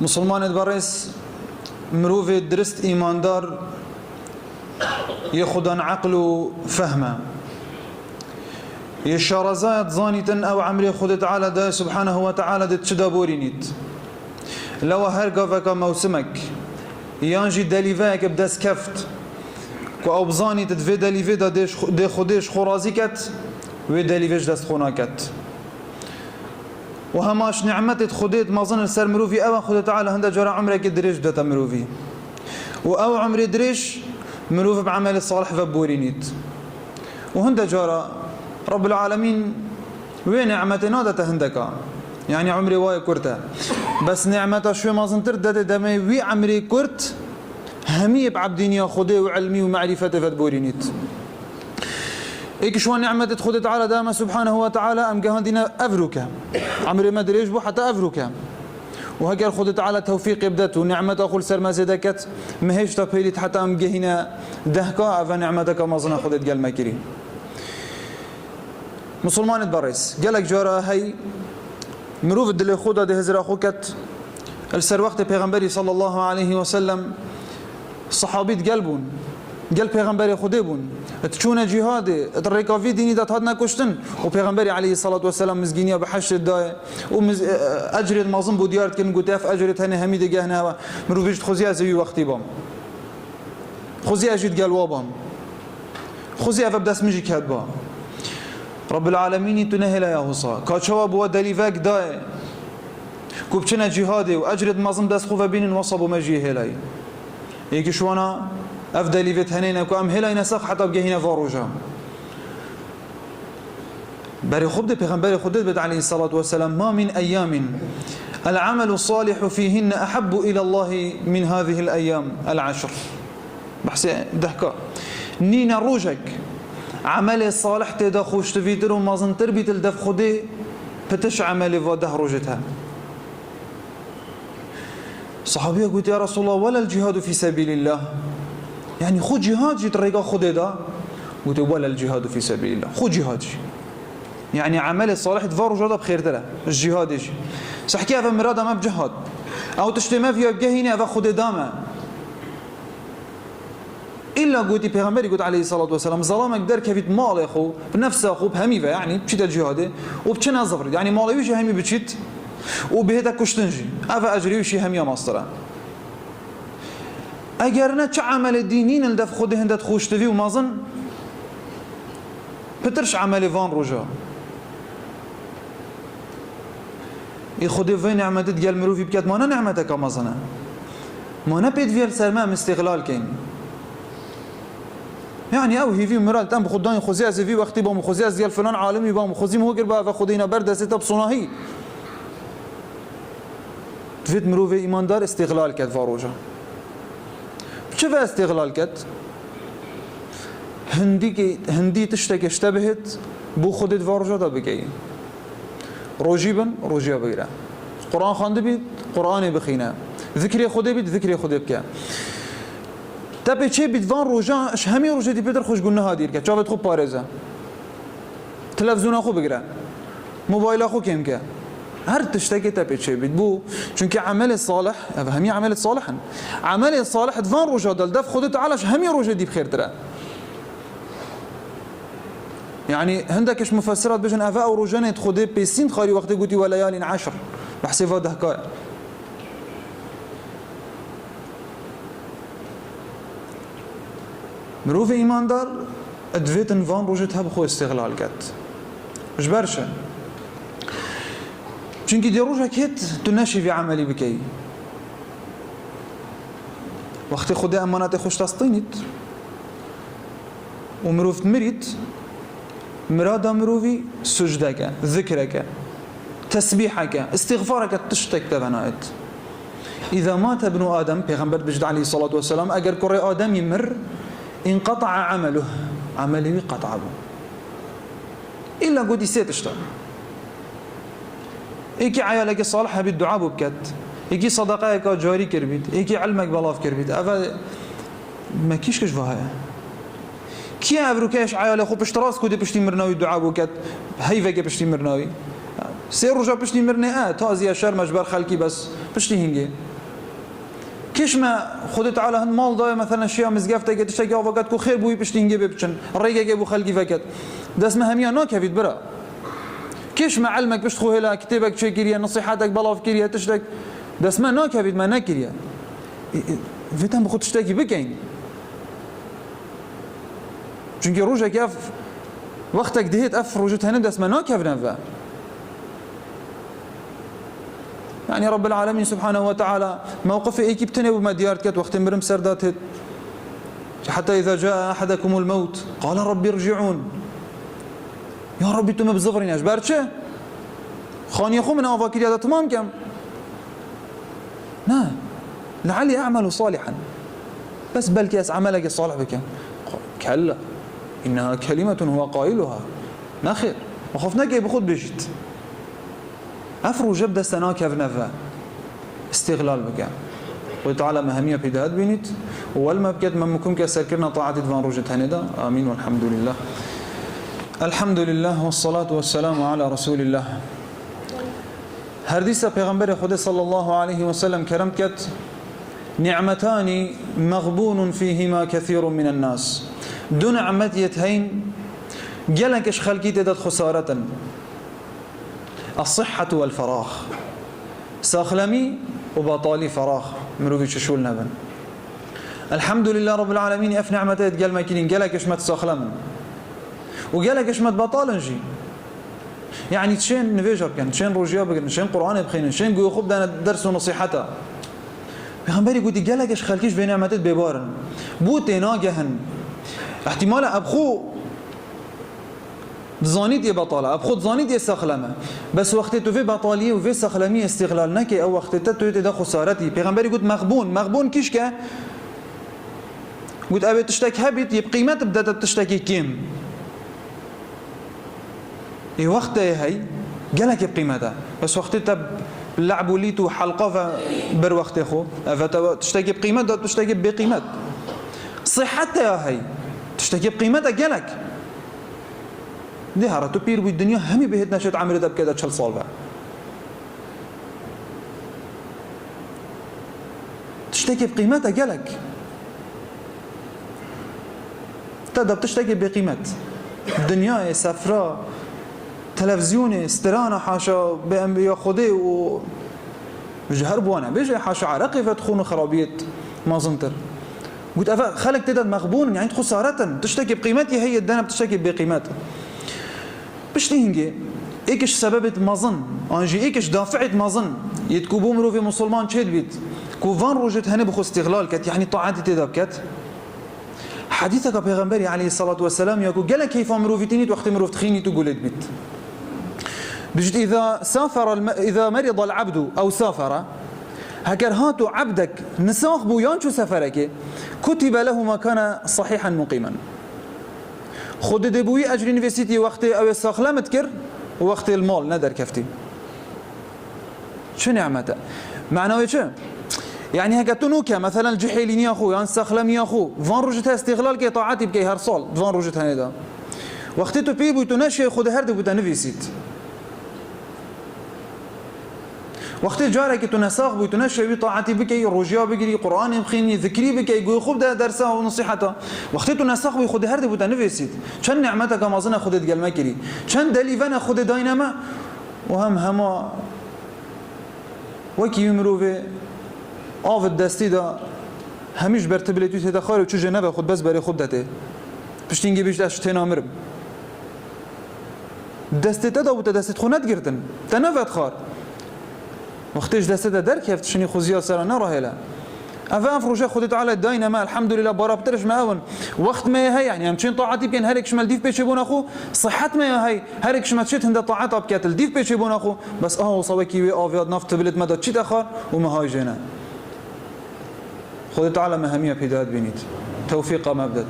مسلمان برس مروف درست ایماندار یه خودان عقل و فهمه یه شارزات ظانیتن او عمری خود تعالى ده سبحانه وتعالى ده تشدا بورينيت لو هرقا موسمك يانجي دليفاك بدس كفت كو او بظاني تدفي دليفي ده خودش خرازي كت و دليفيش دست خوناكت وهماش نعمت خودت ما ظن السر مروفي او خود تعالى هندا جرى عمرك دريش دتا مروفي او عمري دريش مروف بعمل الصالح فبورينيت وهندا جرى رب العالمين وين نعمتنا دتا هندكا يعني عمري واي كرتا بس نعمته شوي ما زنتر دتا دمي وي عمري كرت همي بعبدينيا خودي وعلمي ومعرفته فبورينيت إيك شو نعمة خود تعالى دام سبحانه وتعالى أم جهندنا أفروكا عمري ما دريش بو حتى أفروكا وهكذا خود تعالى توفيق يبدت ونعمة أخو السر ما زدكت ما هيش تبهيلت حتى أم جهنا دهكا فنعمتك ما زنا خودت قال ما كريم مسلمان بريس قالك جارا هي مروف الدل خودة ده هزر أخوكت السر وقت پیغمبري صلى الله عليه وسلم صحابيت قلبون قال پیغمبر خدا بون تشونه جهاد طريقه في ديني دات هادنا كشتن وبيغمبري عليه الصلاه والسلام مزجينيا بحش الداي اجر المازن بو ديارت كن قتاف اجرت هنا هميد جهنا مروفيش خوزيا زي وقتي بام خوزيا جيت قال وابام خوزيا فبدس مجي كاتبا رب العالمين تنهلا يا هصا كاتشوا بو دليفاك داي كوبچنا جهاد واجرت مازن دس خوفا بين وصب ومجي هلاي هيك شوانا أفضل يفت هنينا كأم هلا ينسق حتى بجهنا فاروجا بري خبد بيغمبر خدت بد عليه الصلاة والسلام ما من أيام العمل الصالح فيهن أحب إلى الله من هذه الأيام العشر بحس دهكا نينا روجك عمل الصالح تدخوش تفيتر وما زنتر بيت الدف خدي بتش عمل وده روجتها صحابي قلت يا رسول الله ولا الجهاد في سبيل الله يعني خو جهاد جي طريقه خود ده قلت ولا الجهاد في سبيل الله خو جهاد جي يعني عمل الصالح تفرج هذا بخير ترى الجهاد جي صح كيف مراد ما بجهاد او تشتمه في بجهينه هذا خود دامه الا قلت پیغمبري قلت عليه الصلاه والسلام ظلامك در كفيت مال اخو بنفسه اخو بهميفه يعني بشيت الجهاد وبچنا ظفر يعني مالوي شي همي بچيت وبهدا كشتنجي افا اجري شي همي ماستره اگر نه چه عمل دینین الدف خود هندت خوشتوی و مازن پترش عمل وان روجا ای خود وی نعمتت گل مروفی بکت مانا نعمتك مازنه مانا بيت فير سرمام استغلال كين يعني او هي في مرال تم بخدان خوزي از في وقتي بام خوزي از ديال فلان عالمي بام خوزي مو قربا و خدينا برد ست بصناهي تفيت مروفي ایماندار استغلال كد فاروجا شوف استغلال كت هندي تشتكي اشتبهت بو خودت فارجا دا بكي روجيبن روجيا بغيره قرآن خانده بيت قرآن بخينا ذكري خودي بيت ذكري خودي بكا تبي چه بيت فان روجا اش همي روجا دي بيتر خوش گونه هادير كا چاوت خوب پاريزه تلفزيون اخو بگيره موبايل اخو كيم كا هر تشتكي تبي شيء بتبو چونك عمل الصالح همي عمل الصالح عمل الصالح دفان روجا دل دف خودت علاش همي روجا دي بخير ترى يعني هندكش مفسرات بجن افا روجانه خودي بيسين خاري وقت قلتي وليال 10 بحسبها دهكا مروف ايماندار ادفيتن فان روجتها بخو استغلال كات مش برشا چونکی دی روزا کت تو نشی في عملی بکی وقتی خود امانات خوش تستینید و مروفت مرید مراد مروفی سجده که ذکر که تسبیح که استغفار که تشتک تبنایت اذا مات ابن آدم پیغمبر بجد علیه الصلاة والسلام اگر کره آدم يمر انقطع عمله عمله قطعه الا قد سيتشتغل ایکی عیالک صالح بید دعا بکت ایکی صدقه که جاری کربید ایکی علمک بلاف کربید اول ما کیش کش واه کی افروکش عیال خوب اشتراس کودی پشتی مرناوی دعا بکت هیوه که پشتی مرناوی سه روزا پشتی مرنه تازیه شرمش بر خلکی بس پشتی هنگی کش ما خود تعالی هن مال دای مثلا شیا مزگفته که تشتگی آوگت کو خیر بوی پشتی هنگی بپچن ریگه که بو خلکی فکت دست ما همیا ناکفید برا کش ما علمك پشت خو هلا کتابك چه کریه نصیحتك بلاف کریه تشتگ دست ما ناکفید ما نکریه ویتم بخود تشتگی بکن چونکه روزه که وقتك دهيت روجت هنم دست ما ناكفنا فا يعني رب العالمين سبحانه وتعالى موقف ايكي بتني وما ديارت كت وقت مرم سردات حتى إذا جاء أحدكم الموت قال ربي ارجعون يا ربي تو مبزفرين أجبار چه خاني أخو من أفاكير هذا تمام كم نا لعلي أعمل صالحا بس بلكي أعملك الصالح بكم كلا إنها كلمة هو قائلها ما خير وخفنا كي بخود بجت أفرو جبدة سنة كفنفا استغلال بك وتعالى مهمية بدايات بينت والما بكت من مكون كسركرنا طاعة فان روجت هندا آمين والحمد لله الحمد لله والصلاة والسلام على رسول الله هرديسة پیغمبر خود صلى الله عليه وسلم كرم كت نعمتان مغبون فيهما كثير من الناس دو نعمت يتهين جلنكش خلقي تدد خسارة الصحة والفراغ ساخلمي وبطالي فراغ مروفي ششول نبن الحمد لله رب العالمين اف نعمتات قال ما كينين جلكش مت ساخلمن وجلكش مت بطالنجي يعني تشين نفيجر كان تشين روجيا بكن تشين قرآن بخين تشين جو خب دنا درس ونصيحته پیغمبری گویی جلکش خلقیش به نعمتت ببارن بود ناگهن احتمال ابخو زانید یه بطاله ابخو زانید یه سخلمه بس وقتی تو في بطالیه و في سخلمی استغلال نکی او وقتی تو ده خسارتی پیغمبری گوید مغبون کیش که گوید ابي تشتك هبت يب قيمت بدات تشتكي كيم اي وقت هي جالك بقيمتها بس وقت تب لعبوا ليتو حلقه بر وقت اخو تشتكي بقيمت تشتكي بقيمت صحتها هي تشتكي بقيمتها جالك دي هرتو بير بالدنيا همي بهتنا شت عملت بكذا تشل صالبه تشتكي بقيمتها جالك تقدر تشتكي بقيمت الدنيا سفرة تلفزيون استرانة حاشا بأنبياء خدي و جهر بوانا بيجي حاشا عرقي فتخون خرابية ما زنتر قلت أفا خلق تدد مغبون يعني خسارة تشتكي بقيمتي هي الدنيا بتشتكي بقيمتها بشتينجي ايكش سببت مظن انجي ايكش دافعت مظن يتكوبو مرو في مسلمان تشيد بيت كوفان روجت هنا بخو استغلال كت يعني طاعتي تدب كت حديثك بيغمبري عليه الصلاة والسلام يقول قال كيف مروفتيني وقت مروفتخيني تقولت بيت بجد إذا مرض العبد أو سافر هكر هاتو عبدك نساخ بو يانشو سفرك كتب له ما كان صحيحا مقيما خود دبوي أجر يونيفرسيتي وقت أو ساخلمت كر وقت المال ندر كفتي شو نعمته معناه شو يعني هكا تنوكا مثلا الجحيلين يا اخو يعني ساخلم يا اخو فان روجتها استغلال كي طاعتي بكي هر صال فان روجتها هذا وقت تو بيبو تنشي خود هرد بو تنفيسيت وقت جارك تنساخ بو تنشي بطاعتي بكي روجيا بكي قران بخيني ذكري بكي يقول خب ده درسه ونصيحته وقت تنساخ بو خود هرد بو تنفيسيت شن نعمتك ما ظن خودت قال ما كري شن دليفنا خود داينما وهم هما وكي يمرو آف دستی دا همیش برتبلیتوی هدا خاره و چو جنبه خود بس برای خود دته پشتینگی بیش داشت تنامرم دستی تا بود دستت خونت گرتن تنفت خار وقتش دستی دا در کفت شنی خوزیا سر نراهله افا فروجه خودت على داينما الحمد لله برابطرش معاون وقت ما هي يعني همچین طاعتی بکن هر یک شمال دیف پیش بون اخو صحت ما هي هر یک شمال شت هنده طاعت بکتل دیف پیش بون اخو بس وصوکی و آویاد نفت بلد مدد چی تخار و مهای جنه خودت على مهمية بداية بنيت توفيق ما بدت